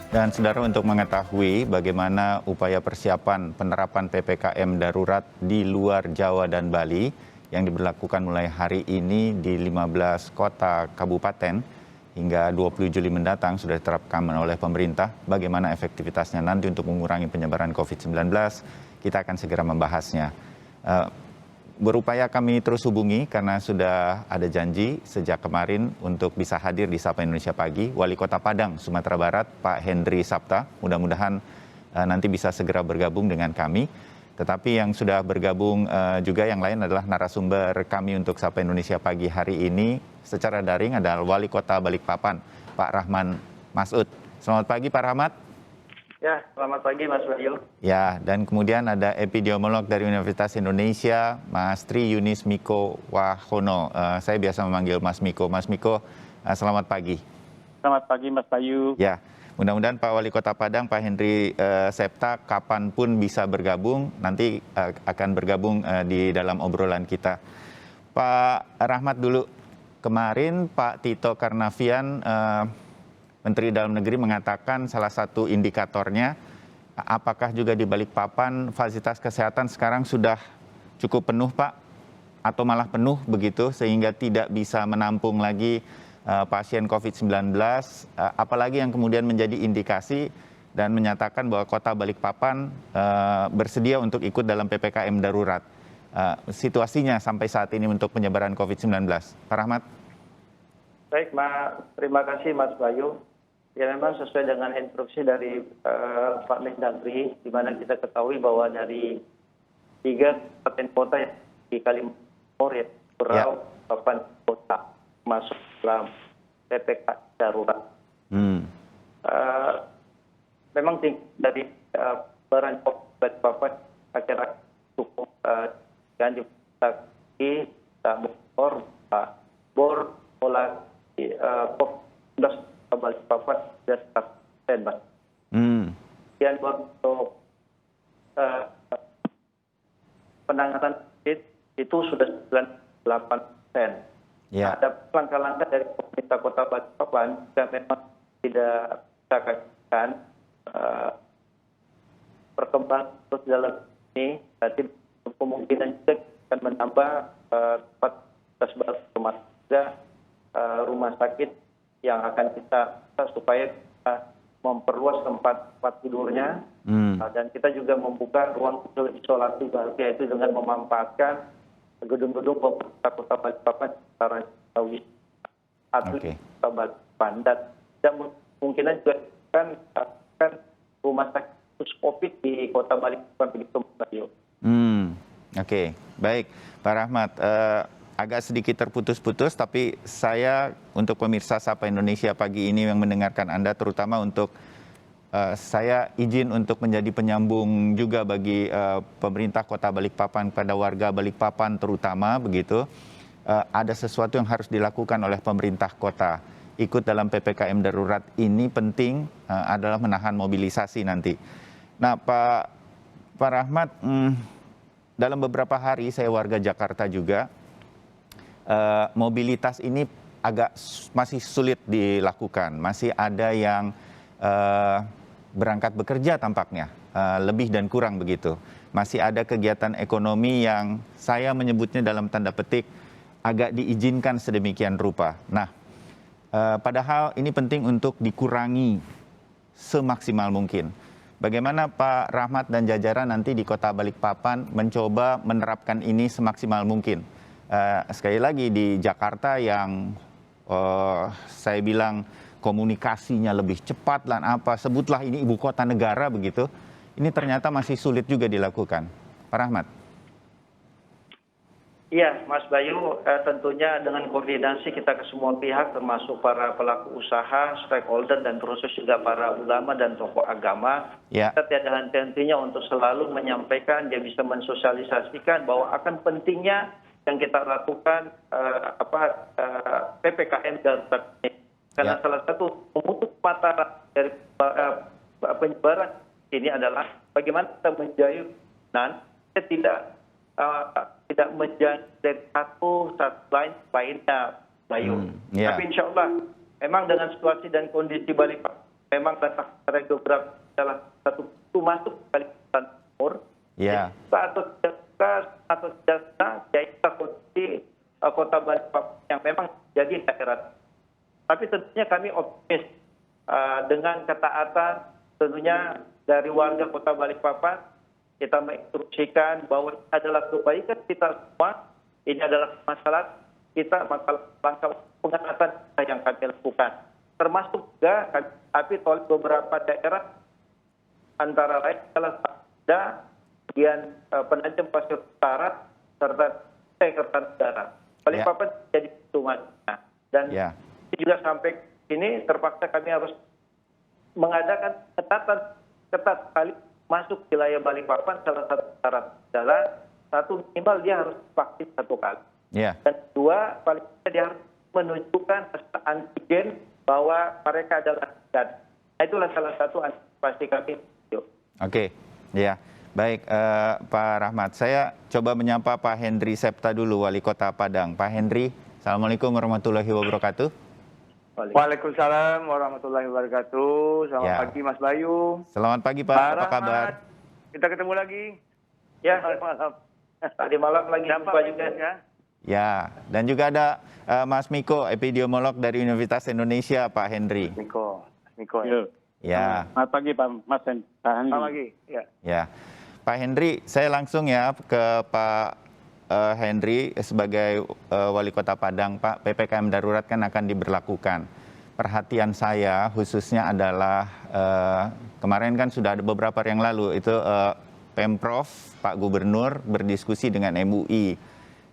Dan saudara, untuk mengetahui bagaimana upaya persiapan penerapan PPKM darurat di luar Jawa dan Bali yang diberlakukan mulai hari ini di 15 kota kabupaten hingga 20 Juli mendatang sudah diterapkan oleh pemerintah, bagaimana efektivitasnya nanti untuk mengurangi penyebaran COVID-19, kita akan segera membahasnya. Berupaya kami terus hubungi karena sudah ada janji sejak kemarin untuk bisa hadir di Sapa Indonesia Pagi, Wali Kota Padang, Sumatera Barat, Pak Henry Sapta. Mudah-mudahan nanti bisa segera bergabung dengan kami. Tetapi yang sudah bergabung juga yang lain adalah narasumber kami untuk Sapa Indonesia Pagi hari ini secara daring adalah Wali Kota Balikpapan, Pak Rahman Masud. Selamat pagi Pak Rahmat. Ya, selamat pagi Mas Wahyu. Ya, dan kemudian ada epidemiolog dari Universitas Indonesia, Mas Tri Yunis Miko Wahono. Saya biasa memanggil Mas Miko. Mas Miko, selamat pagi. Selamat pagi Mas Bayu. Ya, mudah-mudahan Pak Wali Kota Padang, Pak Henry Septa, kapanpun bisa bergabung, nanti akan bergabung di dalam obrolan kita. Pak Rahmat dulu, kemarin Pak Tito Karnavian, Menteri Dalam Negeri mengatakan salah satu indikatornya apakah juga di Balikpapan fasilitas kesehatan sekarang sudah cukup penuh Pak atau malah penuh begitu sehingga tidak bisa menampung lagi pasien COVID-19, apalagi yang kemudian menjadi indikasi dan menyatakan bahwa Kota Balikpapan bersedia untuk ikut dalam PPKM darurat. Situasinya sampai saat ini untuk penyebaran COVID-19. Pak Rahmat. Baik, terima kasih Mas Bayu. Ya memang sesuai dengan instruksi dari Pak Mendagri, di mana kita ketahui bahwa dari 3 kabupaten kota yang di Kalimantan Timur, ya, Berau, Papan Kota masuk dalam PPKM darurat. Memang dari baran Balikpapan akhirnya cukup ganti Bor, Pola, Balikpapan sudah standby, Mas. Dan untuk penanganan COVID itu sudah 98%. Ya. Ada langkah-langkah dari pemerintah Kota Balikpapan yang memang tidak bisa katakan perkembangan terus dalam ini, berarti kemungkinan juga akan menambah tempat rumah sakit yang akan kita supaya kita memperluas tempat tidurnya, dan kita juga membuka ruang isolasi baru, yaitu dengan memanfaatkan gedung-gedung pemerintah Kota Balikpapan secara atlet Kota Balikpapan, dan kemungkinan juga kan rumah sakit khusus COVID di Kota Balikpapan begitu, Mas. Oke, baik Pak Rahmat. Agak sedikit terputus-putus, tapi saya untuk pemirsa Sapa Indonesia Pagi ini yang mendengarkan Anda, terutama untuk saya izin untuk menjadi penyambung juga bagi pemerintah Kota Balikpapan pada warga Balikpapan terutama begitu. Ada sesuatu yang harus dilakukan oleh pemerintah kota. Ikut dalam PPKM darurat ini penting adalah menahan mobilisasi nanti. Nah, Pak Rahmat, dalam beberapa hari saya warga Jakarta juga. Mobilitas ini masih sulit dilakukan, masih ada yang berangkat bekerja tampaknya, lebih dan kurang begitu. Masih ada kegiatan ekonomi yang saya menyebutnya dalam tanda petik agak diizinkan sedemikian rupa. Nah, padahal ini penting untuk dikurangi semaksimal mungkin. Bagaimana Pak Rahmat dan jajaran nanti di Kota Balikpapan mencoba menerapkan ini semaksimal mungkin? Sekali lagi di Jakarta yang saya bilang komunikasinya lebih cepat dan sebutlah ini ibu kota negara begitu, ini ternyata masih sulit juga dilakukan. Pak Rahmat. Iya, Mas Bayu, tentunya dengan koordinasi kita ke semua pihak, termasuk para pelaku usaha, stakeholder, dan terus juga para ulama dan tokoh agama. Ya. Kita tiada henti-hentinya untuk selalu menyampaikan, dia bisa mensosialisasikan bahwa akan pentingnya yang kita lakukan PPKM darurat ini. Karena salah satu memutus mata dari penyebaran ini adalah bagaimana kita menjauh tidak menjadi dari satu lainnya, Bayu. Tapi insya Allah memang dengan situasi dan kondisi Balikpapan memang tetap secara geografis adalah satu pintu masuk Kalimantan Timur. Ya. Atau tidak yaitu kondisi kota Balikpapan yang memang jadi daerah. Tapi tentunya kami optimis dengan ketaatan tentunya dari warga kota Balikpapan, kita menginstruksikan bahwa ini adalah kebaikan kita semua, ini adalah masalah kita, langkah pengetatan yang kami lakukan. Termasuk juga kami oleh beberapa daerah, antara lain adalah ada bagian Penajam Pasir Utara serta Kertanegara. Balikpapan jadi hitungan. Dan ini juga sampai sini terpaksa kami harus mengadakan ketat sekali masuk wilayah Balikpapan. Salah satu syarat adalah satu, minimal dia harus vaksin 1 kali. Dan 2, paling tidak dia harus menunjukkan antigen bahwa mereka adalah dan itulah salah satu antisipasi kami. Oke, ya. Baik, Pak Rahmat. Saya coba menyapa Pak Henry Septa dulu, Wali Kota Padang. Pak Henry, Assalamualaikum warahmatullahi wabarakatuh. Waalaikumsalam warahmatullahi wabarakatuh. Selamat pagi Mas Bayu. Selamat pagi Pak, apa kabar? Kita ketemu lagi. Ya, malam. Tadi malam lagi jumpa juga. Ya, dan juga ada Mas Miko, epidemiolog dari Universitas Indonesia, Pak Henry. Miko Ya. Selamat pagi Pak Mas Henry. Selamat pagi. Ya. Pak Henry, saya langsung ya ke Pak Henry sebagai Wali Kota Padang. Pak, PPKM darurat kan akan diberlakukan. Perhatian saya khususnya adalah kemarin kan sudah ada beberapa hari yang lalu itu Pemprov, Pak Gubernur berdiskusi dengan MUI.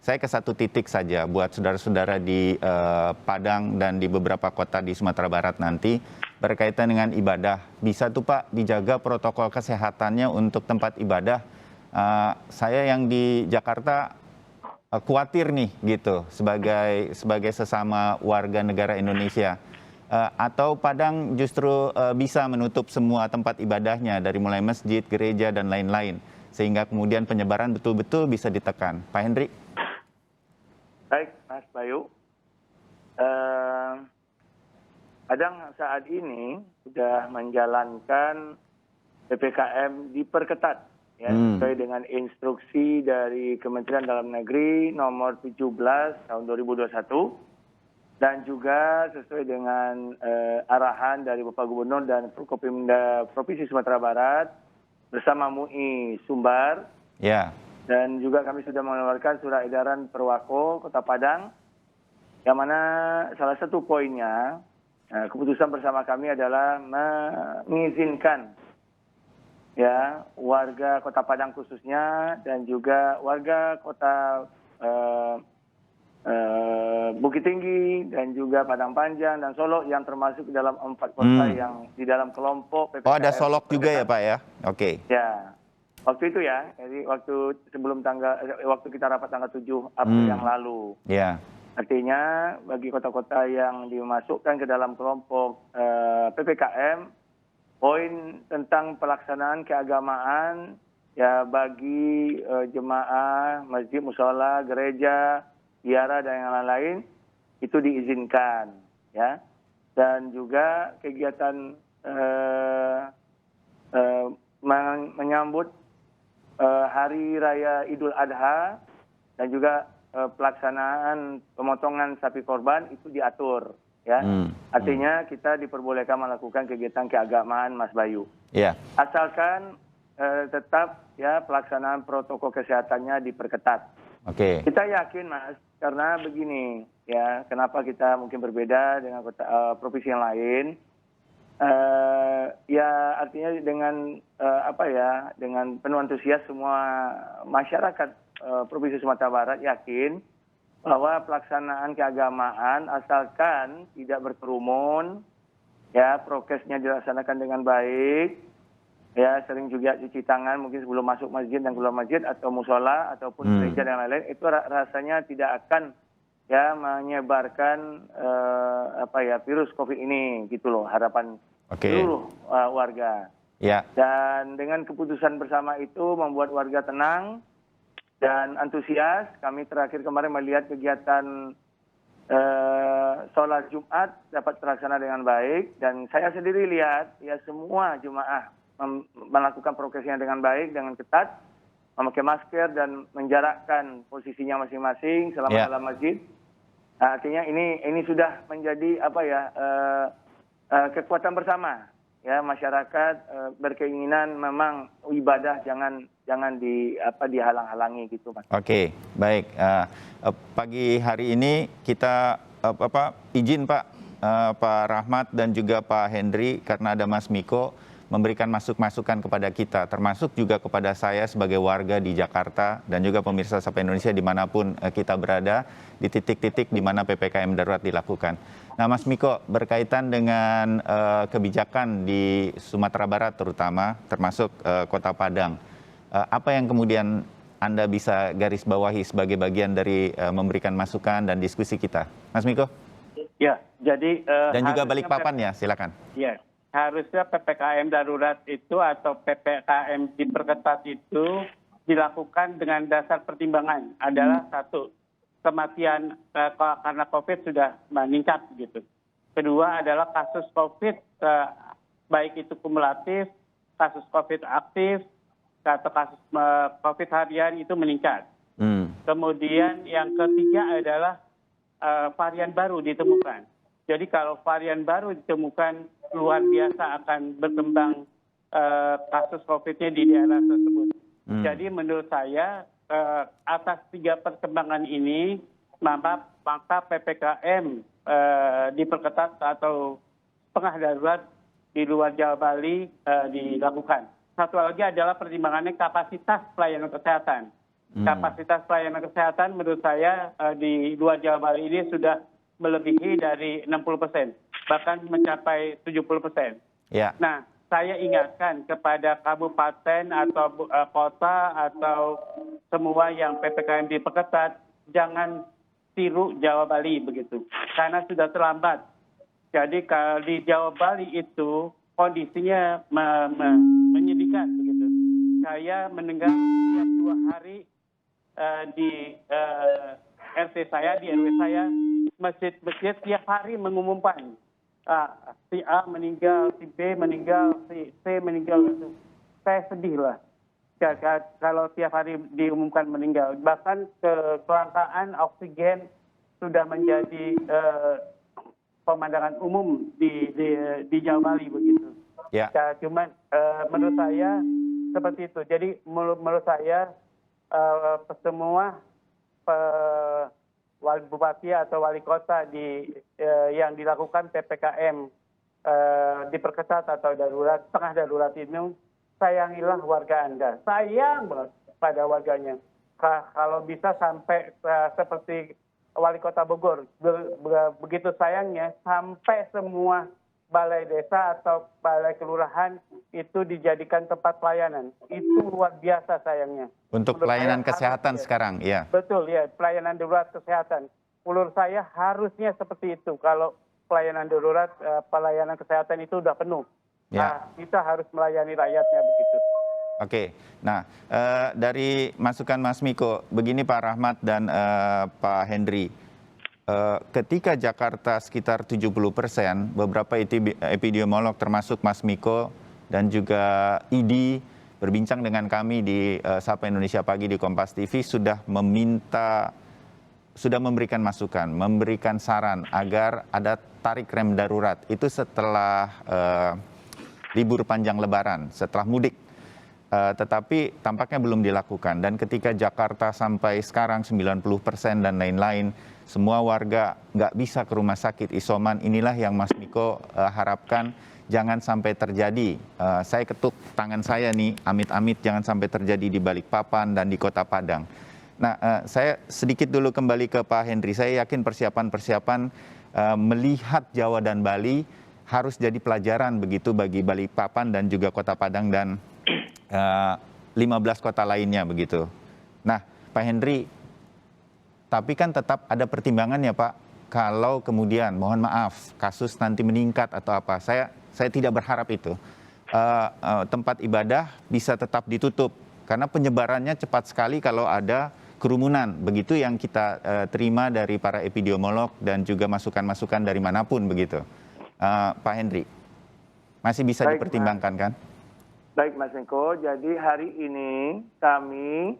Saya ke satu titik saja buat saudara-saudara di Padang dan di beberapa kota di Sumatera Barat nanti berkaitan dengan ibadah. Bisa tuh Pak dijaga protokol kesehatannya untuk tempat ibadah. Saya yang di Jakarta khawatir nih gitu sebagai sesama warga negara Indonesia. Atau Padang justru bisa menutup semua tempat ibadahnya dari mulai masjid, gereja dan lain-lain sehingga kemudian penyebaran betul-betul bisa ditekan. Pak Henry. Baik, Mas Bayu. Padang saat ini sudah menjalankan PPKM diperketat ya, sesuai dengan instruksi dari Kementerian Dalam Negeri nomor 17 tahun 2021 dan juga sesuai dengan arahan dari Bapak Gubernur dan Forkopimda Provinsi Sumatera Barat bersama MUI Sumbar. Ya. Dan juga kami sudah mengeluarkan surat edaran Perwako Kota Padang, yang mana salah satu poinnya, keputusan bersama kami adalah mengizinkan ya warga Kota Padang khususnya dan juga warga Kota Bukit Tinggi dan juga Padang Panjang dan Solok yang termasuk dalam 4 kota yang di dalam kelompok PPKM. Oh, ada Solok juga ya Pak ya? Oke. Ya. Waktu itu ya, jadi waktu kita rapat tanggal 7 April yang lalu. Ya. Artinya bagi kota-kota yang dimasukkan ke dalam kelompok PPKM, poin tentang pelaksanaan keagamaan ya bagi jemaah, masjid, mushola, gereja, biara dan yang lain-lain itu diizinkan ya. Dan juga kegiatan menyambut Hari Raya Idul Adha dan juga pelaksanaan pemotongan sapi korban itu diatur ya. Artinya kita diperbolehkan melakukan kegiatan keagamaan Mas Bayu. Iya. Asalkan tetap ya pelaksanaan protokol kesehatannya diperketat. Oke. Kita yakin Mas, karena begini ya, kenapa kita mungkin berbeda dengan provinsi yang lain. Ya artinya dengan dengan penuh antusias semua masyarakat Provinsi Sumatera Barat yakin bahwa pelaksanaan keagamaan asalkan tidak berkerumun, ya prokesnya dilaksanakan dengan baik, ya sering juga cuci tangan mungkin sebelum masuk masjid dan keluar masjid atau musola ataupun gereja dan lain-lain, itu rasanya tidak akan ya menyebarkan virus COVID ini gitu loh, harapan seluruh warga. Ya. Dan dengan keputusan bersama itu membuat warga tenang dan antusias. Kami terakhir kemarin melihat kegiatan sholat Jumat dapat terlaksana dengan baik, dan saya sendiri lihat ya semua jemaah melakukan prokesnya dengan baik, dengan ketat, memakai masker dan menjarakkan posisinya masing-masing selama dalam masjid. Nah, artinya ini sudah menjadi kekuatan bersama ya, masyarakat berkeinginan memang ibadah jangan dihalang-halangi gitu, Mas. Oke, baik. Pagi hari ini kita izin Pak Rahmat dan juga Pak Hendri, karena ada Mas Miko memberikan masukan kepada kita, termasuk juga kepada saya sebagai warga di Jakarta dan juga pemirsa Sapa Indonesia dimanapun kita berada, di titik-titik di mana PPKM darurat dilakukan. Nah, Mas Miko, berkaitan dengan kebijakan di Sumatera Barat terutama, termasuk Kota Padang, apa yang kemudian Anda bisa garis bawahi sebagai bagian dari memberikan masukan dan diskusi kita? Mas Miko? Ya, jadi... dan juga Balikpapan ya, silakan. Ya, harusnya PPKM darurat itu atau PPKM diperketat itu dilakukan dengan dasar pertimbangan adalah satu, kematian karena COVID sudah meningkat gitu. Kedua adalah kasus COVID baik itu kumulatif, kasus COVID aktif atau kasus COVID harian itu meningkat. Kemudian yang ketiga adalah varian baru ditemukan. Jadi kalau varian baru ditemukan, luar biasa akan berkembang kasus COVID-nya di daerah tersebut. Jadi menurut saya atas 3 perkembangan ini, maka PPKM diperketat atau setengah darurat di luar Jawa Bali dilakukan. Satu lagi adalah pertimbangannya kapasitas pelayanan kesehatan. Kapasitas pelayanan kesehatan menurut saya di luar Jawa Bali ini sudah melebihi dari 60%, bahkan mencapai 70%. Ya. Nah, saya ingatkan kepada kabupaten atau kota atau semua yang PPKM diperketat, jangan tiru Jawa Bali begitu, karena sudah terlambat. Jadi kalau di Jawa Bali itu kondisinya menyedihkan begitu. Saya mendengar setiap 2 hari di RT saya, di RW saya, masjid-masjid tiap hari mengumumkan si A meninggal, si B meninggal, si C meninggal. Saya sedih lah kalau tiap hari diumumkan meninggal. Bahkan kelangkaan oksigen sudah menjadi pemandangan umum di Jawa Bali begitu. Ya. Cuman menurut saya seperti itu. Jadi menurut saya semua wali bupati atau wali kota yang dilakukan PPKM diperketat atau darurat, setengah darurat ini, sayangilah warga Anda. Sayang banget pada warganya. Kalau bisa sampai seperti wali kota Bogor, begitu sayangnya sampai semua balai desa atau balai kelurahan itu dijadikan tempat pelayanan. Itu luar biasa sayangnya. Untuk pelayanan kesehatan sekarang, ya. Betul, ya, pelayanan darurat kesehatan. Menurut saya harusnya seperti itu. Kalau pelayanan darurat, pelayanan kesehatan itu sudah penuh. Ya. Nah, kita harus melayani rakyatnya begitu. Oke, nah dari masukan Mas Miko, begini Pak Rahmat dan Pak Hendri. Ketika Jakarta sekitar 70%, beberapa epidemiolog termasuk Mas Miko dan juga ID berbincang dengan kami di Sapa Indonesia Pagi di Kompas TV sudah memberikan masukan, memberikan saran agar ada tarik rem darurat. Itu setelah libur panjang Lebaran, setelah mudik. Tetapi tampaknya belum dilakukan. Dan ketika Jakarta sampai sekarang 90% dan lain-lain, semua warga nggak bisa ke rumah sakit isoman. Inilah yang Mas Miko harapkan jangan sampai terjadi. Saya ketuk tangan saya nih, amit-amit jangan sampai terjadi di Balikpapan dan di Kota Padang. Nah, saya sedikit dulu kembali ke Pak Hendri. Saya yakin persiapan melihat Jawa dan Bali harus jadi pelajaran begitu bagi Balikpapan dan juga Kota Padang dan 15 kota lainnya begitu. Nah, Pak Hendri, tapi kan tetap ada pertimbangan ya Pak, kalau kemudian mohon maaf kasus nanti meningkat atau apa, saya tidak berharap itu. Tempat ibadah bisa tetap ditutup karena penyebarannya cepat sekali kalau ada kerumunan. Begitu yang kita terima dari para epidemiolog dan juga masukan-masukan dari manapun begitu. Pak Hendri, masih bisa Baik, dipertimbangkan kan? Baik Mas Niko, jadi hari ini kami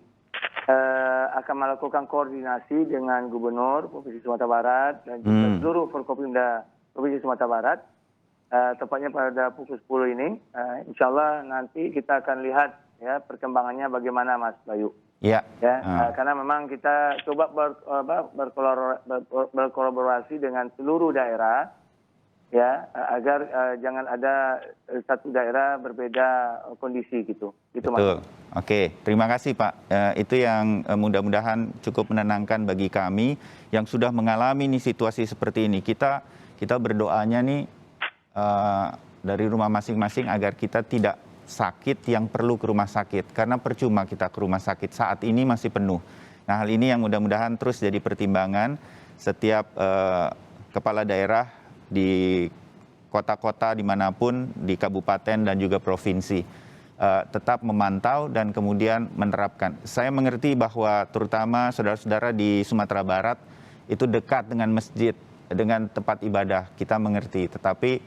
akan melakukan koordinasi dengan Gubernur Provinsi Sumatera Barat dan juga seluruh Forkopimda Provinsi Sumatera Barat. Tepatnya pada pukul 10 ini, insya Allah nanti kita akan lihat ya perkembangannya bagaimana Mas Bayu. Iya. Ya, karena memang kita coba berkolaborasi dengan seluruh daerah ya agar jangan ada satu daerah berbeda kondisi gitu. Gitu Mas. Betul. Oke, terima kasih Pak. Itu yang mudah-mudahan cukup menenangkan bagi kami yang sudah mengalami nih situasi seperti ini. Kita berdoanya nih dari rumah masing-masing agar kita tidak sakit yang perlu ke rumah sakit. Karena percuma kita ke rumah sakit saat ini masih penuh. Nah, hal ini yang mudah-mudahan terus jadi pertimbangan setiap kepala daerah di kota-kota dimanapun, di kabupaten dan juga provinsi. Tetap memantau dan kemudian menerapkan. Saya mengerti bahwa terutama saudara-saudara di Sumatera Barat itu dekat dengan masjid, dengan tempat ibadah. Kita mengerti, tetapi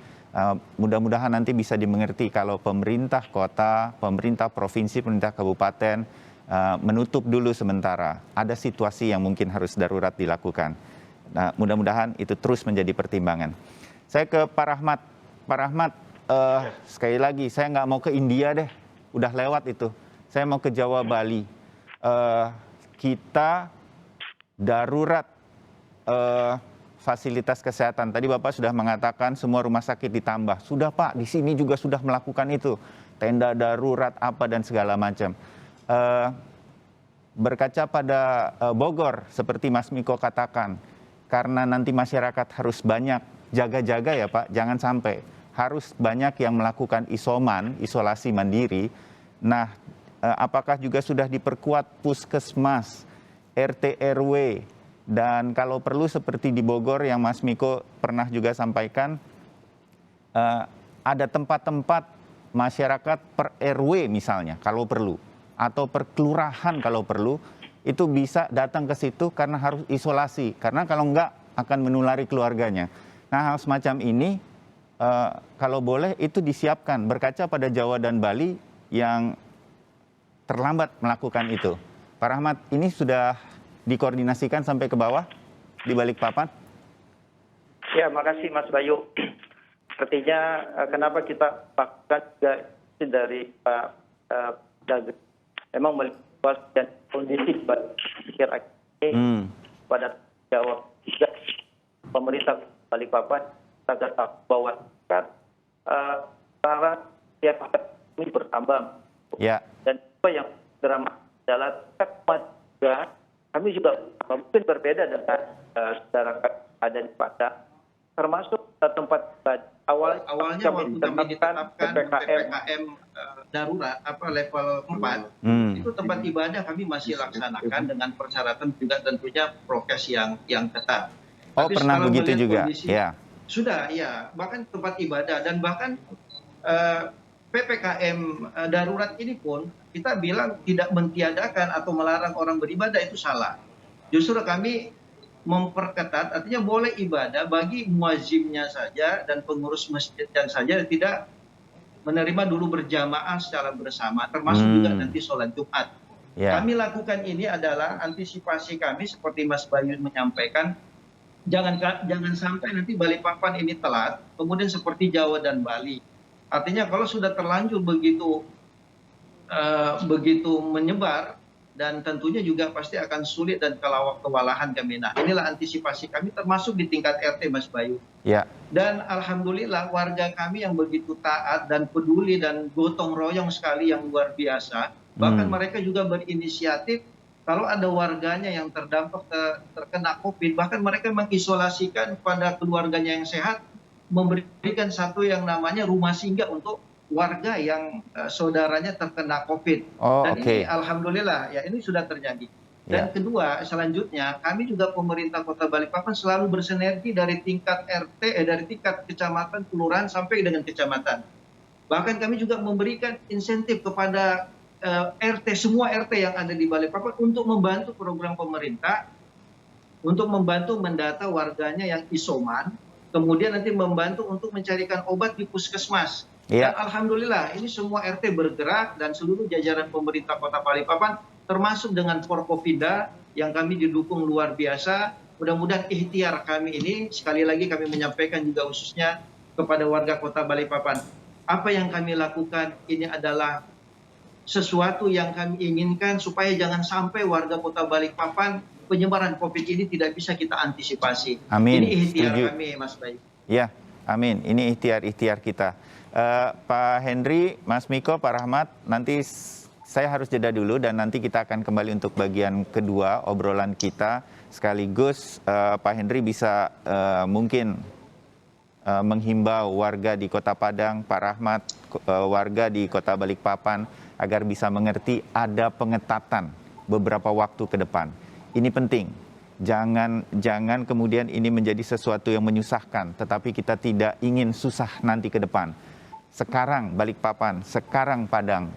mudah-mudahan nanti bisa dimengerti kalau pemerintah kota, pemerintah provinsi, pemerintah kabupaten menutup dulu sementara. Ada situasi yang mungkin harus darurat dilakukan. Nah, mudah-mudahan itu terus menjadi pertimbangan. Saya ke Pak Rahmat. Pak Rahmat, sekali lagi, saya nggak mau ke India deh. Udah lewat itu. Saya mau ke Jawa, Bali. Kita darurat fasilitas kesehatan. Tadi Bapak sudah mengatakan semua rumah sakit ditambah. Sudah Pak, di sini juga sudah melakukan itu. Tenda darurat apa dan segala macam. Berkaca pada Bogor, seperti Mas Miko katakan, karena nanti masyarakat harus banyak jaga-jaga ya Pak, jangan sampai harus banyak yang melakukan isolasi mandiri. Nah, apakah juga sudah diperkuat puskesmas, RT RW, dan kalau perlu seperti di Bogor yang Mas Miko pernah juga sampaikan, ada tempat-tempat masyarakat per RW misalnya kalau perlu, atau per kelurahan kalau perlu, itu bisa datang ke situ karena harus isolasi. Karena kalau enggak akan menulari keluarganya. Nah, hal semacam ini kalau boleh itu disiapkan berkaca pada Jawa dan Bali yang terlambat melakukan itu. Pak Rahmat, ini sudah dikoordinasikan sampai ke bawah di Balikpapan? Ya, makasih Mas Bayu. Sepertinya kenapa kita lakukan juga dari Pak Dagri. Memang melihat dan kondisi akhir-akhir ini pada Jawa juga pemerintah Balikpapan agar bahwa para tiap ini bertambah. Ya. Dan apa yang drama adalah juga kami juga mungkin berbeda dengan saudara ada di Padang, termasuk tempat awalnya waktu kami ditetapkan PPKM darurat level 4 itu tempat ibadah kami masih laksanakan dengan persyaratan juga tentunya prokes yang ketat. Oh, tapi pernah begitu juga? Kondisi, ya. Sudah, ya. Bahkan tempat ibadah dan bahkan PPKM darurat ini pun kita bilang tidak mentiadakan atau melarang orang beribadah, itu salah. Justru kami memperketat, artinya boleh ibadah bagi muazzinnya saja dan pengurus masjidnya saja, tidak menerima dulu berjamaah secara bersama, termasuk juga nanti sholat Jumat. Yeah. Kami lakukan ini adalah antisipasi kami seperti Mas Bayu menyampaikan, jangan sampai nanti Balikpapan ini telat, kemudian seperti Jawa dan Bali. Artinya kalau sudah terlanjur begitu menyebar, dan tentunya juga pasti akan sulit dan kewalahan kami. Nah, inilah antisipasi kami termasuk di tingkat RT, Mas Bayu. Ya. Dan alhamdulillah warga kami yang begitu taat dan peduli dan gotong royong sekali yang luar biasa. Bahkan mereka juga berinisiatif kalau ada warganya yang terdampak terkena COVID, bahkan mereka mengisolasikan pada keluarganya yang sehat, memberikan satu yang namanya rumah singgah untuk warga yang saudaranya terkena COVID. Dan ini alhamdulillah ya ini sudah terjadi. Dan kedua, selanjutnya kami juga pemerintah Kota Balikpapan selalu bersinergi dari tingkat RT, dari tingkat kecamatan, kelurahan sampai dengan kecamatan. Bahkan kami juga memberikan insentif kepada RT, semua RT yang ada di Balikpapan untuk membantu program pemerintah, untuk membantu mendata warganya yang isoman, kemudian nanti membantu untuk mencarikan obat di puskesmas. Iya. Dan alhamdulillah ini semua RT bergerak dan seluruh jajaran pemerintah Kota Balikpapan termasuk dengan Forkopimda yang kami didukung luar biasa. Mudah-mudahan ikhtiar kami ini, sekali lagi kami menyampaikan juga khususnya kepada warga Kota Balikpapan. Apa yang kami lakukan ini adalah sesuatu yang kami inginkan supaya jangan sampai warga Kota Balikpapan penyebaran COVID ini tidak bisa kita antisipasi. Amin. Ini ikhtiar Setuju. kami, Mas Bayu. Ya, amin. Ini ikhtiar kita. Pak Henry, Mas Miko, Pak Rahmat, nanti saya harus jeda dulu dan nanti kita akan kembali untuk bagian kedua obrolan kita. Sekaligus Pak Henry bisa mungkin menghimbau warga di Kota Padang, Pak Rahmat, warga di Kota Balikpapan agar bisa mengerti ada pengetatan beberapa waktu ke depan. Ini penting. Jangan kemudian ini menjadi sesuatu yang menyusahkan, tetapi kita tidak ingin susah nanti ke depan. Sekarang Balikpapan, sekarang Padang,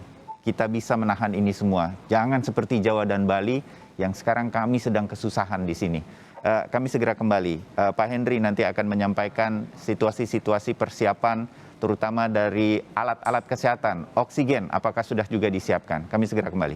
kita bisa menahan ini semua. Jangan seperti Jawa dan Bali yang sekarang kami sedang kesusahan di sini. Kami segera kembali. Pak Henry nanti akan menyampaikan situasi-situasi persiapan, terutama dari alat-alat kesehatan, oksigen, apakah sudah juga disiapkan. Kami segera kembali.